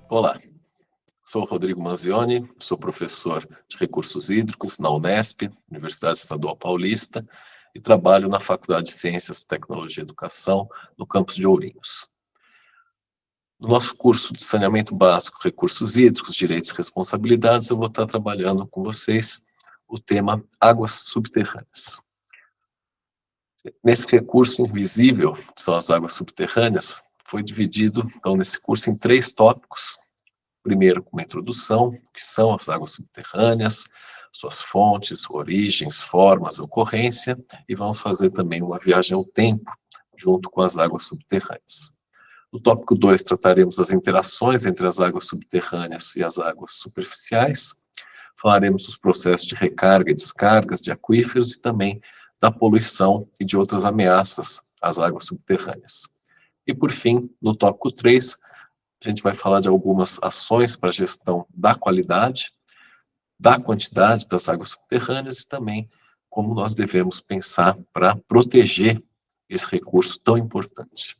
Olá, sou o Rodrigo Manzioni, sou professor de Recursos Hídricos na Unesp, Universidade Estadual Paulista, e trabalho na Faculdade de Ciências, Tecnologia e Educação, no campus de Ourinhos. No nosso curso de Saneamento Básico, Recursos Hídricos, Direitos e Responsabilidades, eu vou estar trabalhando com vocês o tema águas subterrâneas. Nesse recurso invisível, que são as águas subterrâneas, foi dividido, então, nesse curso em 3 tópicos. Primeiro, uma introdução, que são as águas subterrâneas, suas fontes, origens, formas, ocorrência, e vamos fazer também uma viagem ao tempo, junto com as águas subterrâneas. No tópico 2, trataremos das interações entre as águas subterrâneas e as águas superficiais. Falaremos dos processos de recarga e descargas de aquíferos e também da poluição e de outras ameaças às águas subterrâneas. E, por fim, no tópico 3, a gente vai falar de algumas ações para a gestão da qualidade, da quantidade das águas subterrâneas e também como nós devemos pensar para proteger esse recurso tão importante.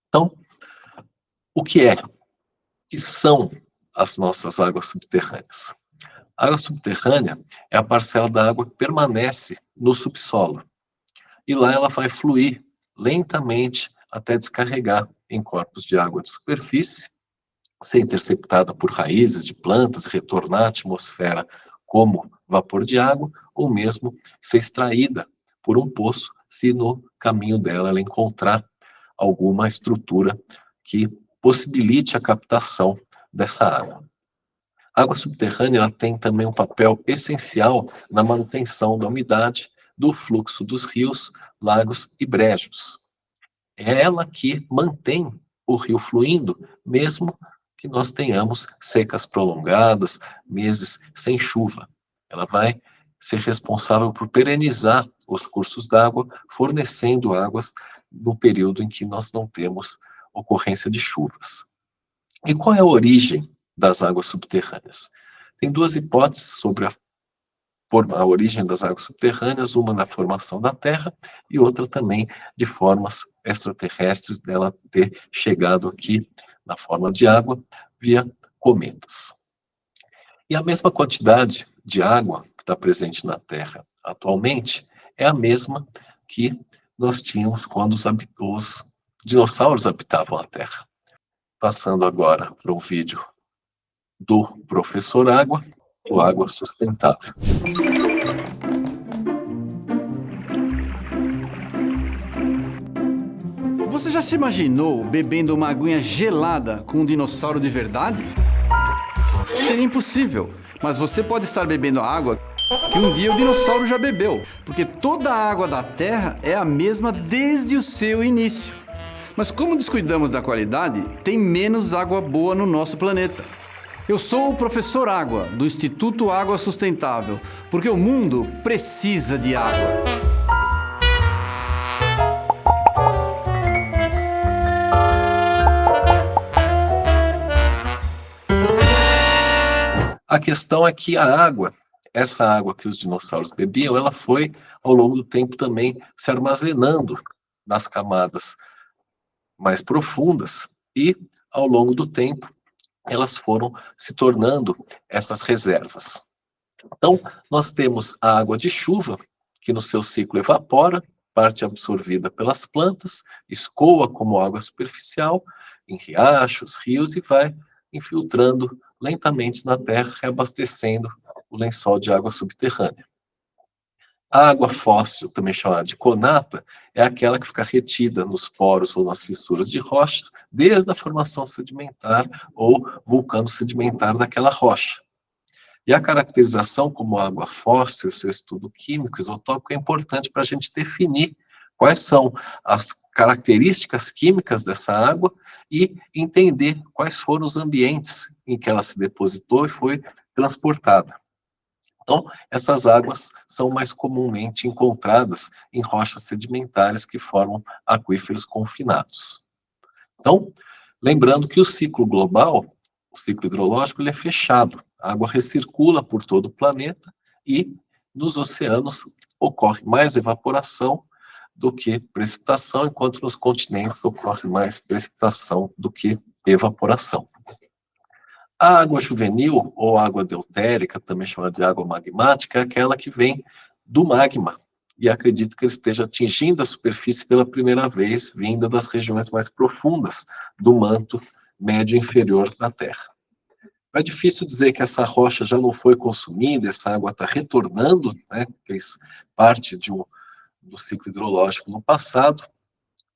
Então, o que são as nossas águas subterrâneas? A água subterrânea é a parcela da água que permanece no subsolo. E lá ela vai fluir lentamente até descarregar em corpos de água de superfície, ser interceptada por raízes de plantas e retornar à atmosfera como vapor de água, ou mesmo ser extraída por um poço, se no caminho dela ela encontrar alguma estrutura que possibilite a captação dessa água. A água subterrânea ela tem também um papel essencial na manutenção da umidade, do fluxo dos rios, lagos e brejos. É ela que mantém o rio fluindo, mesmo que nós tenhamos secas prolongadas, meses sem chuva. Ela vai ser responsável por perenizar os cursos d'água, fornecendo águas no período em que nós não temos ocorrência de chuvas. E qual é a origem das águas subterrâneas? Tem 2 hipóteses sobre a origem das águas subterrâneas, uma na formação da Terra e outra também de formas extraterrestres dela ter chegado aqui na forma de água via cometas. E a mesma quantidade de água que está presente na Terra atualmente é a mesma que nós tínhamos quando os dinossauros habitavam a Terra. Passando agora para um vídeo do Professor Água, o Água Sustentável. Você já se imaginou bebendo uma aguinha gelada com um dinossauro de verdade? Seria impossível, mas você pode estar bebendo a água que um dia o dinossauro já bebeu, porque toda a água da Terra é a mesma desde o seu início. Mas como descuidamos da qualidade, tem menos água boa no nosso planeta. Eu sou o Professor Água, do Instituto Água Sustentável, porque o mundo precisa de água. A questão é que a água, essa água que os dinossauros bebiam, ela foi, ao longo do tempo, também se armazenando nas camadas mais profundas e, ao longo do tempo, elas foram se tornando essas reservas. Então, nós temos a água de chuva, que no seu ciclo evapora, parte absorvida pelas plantas, escoa como água superficial em riachos, rios e vai infiltrando lentamente na terra, reabastecendo o lençol de água subterrânea. A água fóssil, também chamada de conata, é aquela que fica retida nos poros ou nas fissuras de rocha, desde a formação sedimentar ou vulcano sedimentar daquela rocha. E a caracterização como água fóssil, seu estudo químico, isotópico, é importante para a gente definir quais são as características químicas dessa água e entender quais foram os ambientes em que ela se depositou e foi transportada. Então, essas águas são mais comumente encontradas em rochas sedimentares que formam aquíferos confinados. Então, lembrando que o ciclo global, o ciclo hidrológico, ele é fechado. A água recircula por todo o planeta, e nos oceanos ocorre mais evaporação do que precipitação, enquanto nos continentes ocorre mais precipitação do que evaporação. A água juvenil, ou água deutérica, também chamada de água magmática, é aquela que vem do magma, e acredito que ele esteja atingindo a superfície pela primeira vez, vinda das regiões mais profundas do manto médio inferior da Terra. É difícil dizer que essa rocha já não foi consumida, essa água está retornando, né, fez parte do ciclo hidrológico no passado,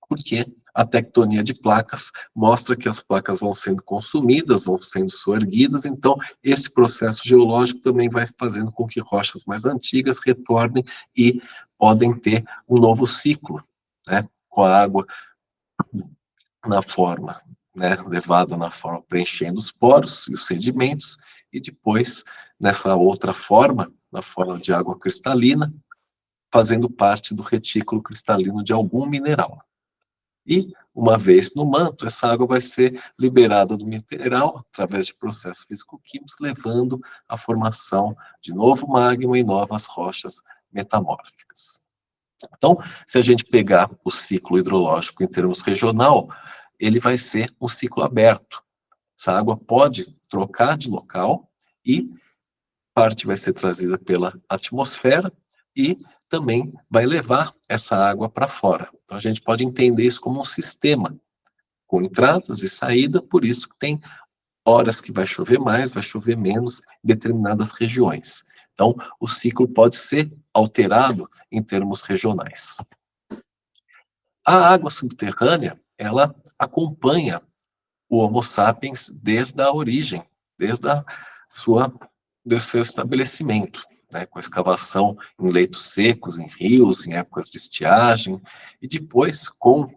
porque a tectonia de placas mostra que as placas vão sendo consumidas, vão sendo soerguidas, então esse processo geológico também vai fazendo com que rochas mais antigas retornem e podem ter um novo ciclo, né, com a água na forma, né, levada na forma preenchendo os poros e os sedimentos, e depois, nessa outra forma, na forma de água cristalina, fazendo parte do retículo cristalino de algum mineral. E, uma vez no manto, essa água vai ser liberada do mineral através de processos físico-químicos, levando à formação de novo magma e novas rochas metamórficas. Então, se a gente pegar o ciclo hidrológico em termos regional, ele vai ser um ciclo aberto. Essa água pode trocar de local e parte vai ser trazida pela atmosfera e também vai levar essa água para fora. Então a gente pode entender isso como um sistema, com entradas e saída, por isso que tem horas que vai chover mais, vai chover menos em determinadas regiões. Então o ciclo pode ser alterado em termos regionais. A água subterrânea, ela acompanha o Homo sapiens desde a origem, desde do seu estabelecimento, né, com a escavação em leitos secos, em rios, em épocas de estiagem, e depois, com o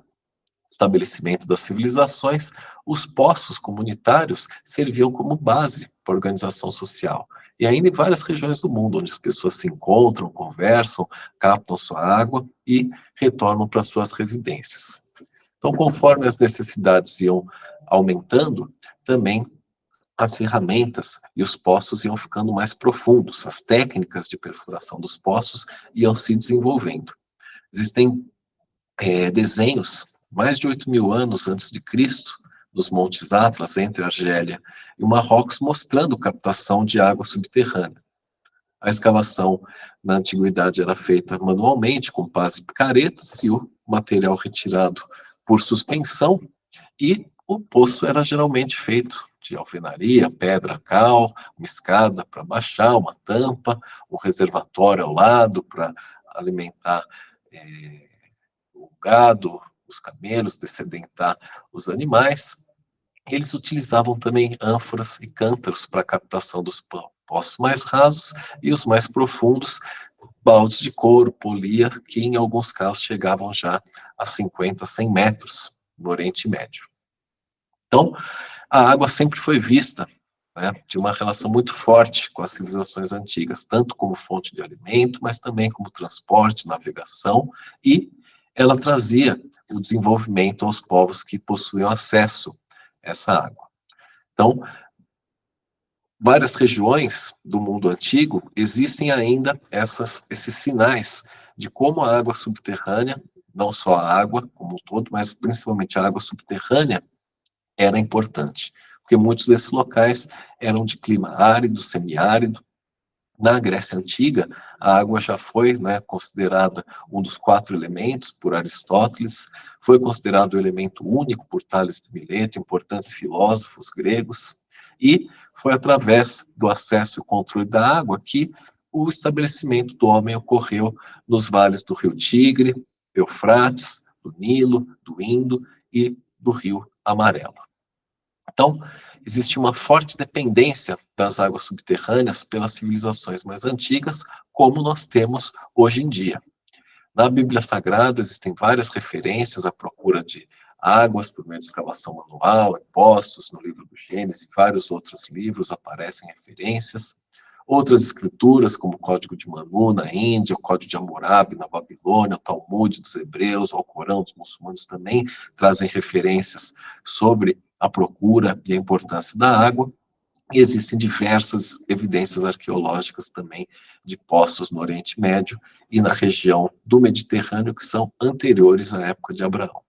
estabelecimento das civilizações, os poços comunitários serviam como base para a organização social. E ainda em várias regiões do mundo, onde as pessoas se encontram, conversam, captam sua água e retornam para suas residências. Então, conforme as necessidades iam aumentando, também as ferramentas e os poços iam ficando mais profundos, as técnicas de perfuração dos poços iam se desenvolvendo. Existem desenhos, mais de 8.000 anos antes de Cristo, nos Montes Atlas, entre Argélia e o Marrocos, mostrando captação de água subterrânea. A escavação na antiguidade era feita manualmente, com pás e picaretas, e o material retirado por suspensão, e o poço era geralmente feito de alvenaria, pedra, cal, uma escada para baixar, uma tampa, um reservatório ao lado para alimentar o gado, os camelos, dessedentar os animais. Eles utilizavam também ânforas e cântaros para a captação dos poços mais rasos e os mais profundos, baldes de couro, polia, que em alguns casos chegavam já a 50, 100 metros no Oriente Médio. Então, a água sempre foi vista, né, de uma relação muito forte com as civilizações antigas, tanto como fonte de alimento, mas também como transporte, navegação, e ela trazia o desenvolvimento aos povos que possuíam acesso a essa água. Então, várias regiões do mundo antigo existem ainda esses sinais de como a água subterrânea, não só a água como um todo, mas principalmente a água subterrânea, era importante, porque muitos desses locais eram de clima árido, semiárido. Na Grécia Antiga, a água já foi, né, considerada um dos 4 elementos por Aristóteles, foi considerado o elemento único por Tales de Mileto, importantes filósofos gregos, e foi através do acesso e controle da água que o estabelecimento do homem ocorreu nos vales do Rio Tigre, Eufrates, do Nilo, do Indo e do Rio Amarelo. Então, existe uma forte dependência das águas subterrâneas pelas civilizações mais antigas, como nós temos hoje em dia. Na Bíblia Sagrada existem várias referências à procura de águas por meio de escavação manual, em poços, no livro do Gênesis e vários outros livros aparecem referências. Outras escrituras, como o Código de Manu na Índia, o Código de Hammurabi na Babilônia, o Talmud dos hebreus, o Alcorão dos muçulmanos também trazem referências sobre a procura e a importância da água. E existem diversas evidências arqueológicas também de poços no Oriente Médio e na região do Mediterrâneo que são anteriores à época de Abraão.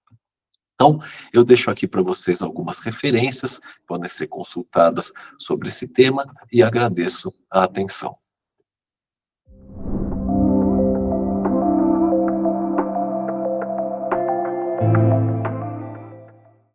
Então, eu deixo aqui para vocês algumas referências, podem ser consultadas sobre esse tema, e agradeço a atenção.